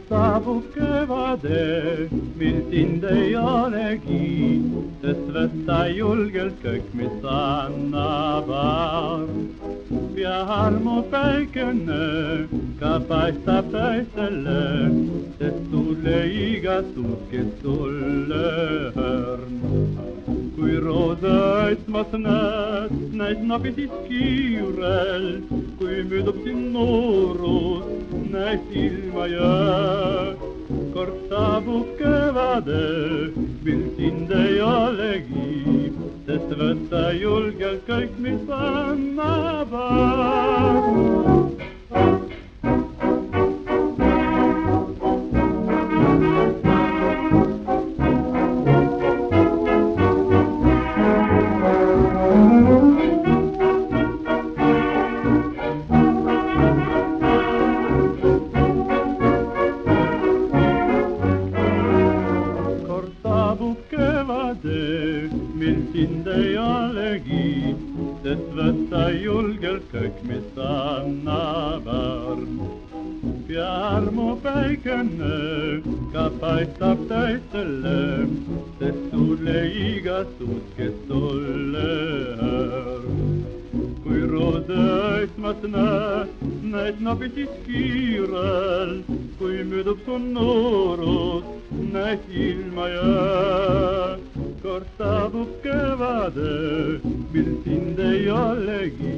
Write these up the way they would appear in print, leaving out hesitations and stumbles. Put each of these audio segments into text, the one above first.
Saabub kevade, mil sind ei olegi, sest võtta julgelt kõik, mis annab arm. Pea armu päikene ka paistab täistele, sest sulle igasugust, kes sulle õrn. Kui roosa õitsmas näed nobid siis kiirelt, kui möödub siin noorus, näed ilma jää. Kord saabub kevade, mil sind ei olegi, sest võtta julgelt kõik, mis annab arm. Mil sind ei olegi, sest võtta julgelt kõik, mis annab arm. Pea armu päikene ka paistab täistele, sest sulle igasugust, kes sulle õrn. Kui roosa õitsmas näed nobid siis kiirelt, kui möödub su noorus, näed ilma jää. Kord saabub kevade, mil sind ei olegi,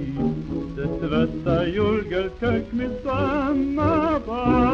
sest võtta julgelt kõik, mis annab arm.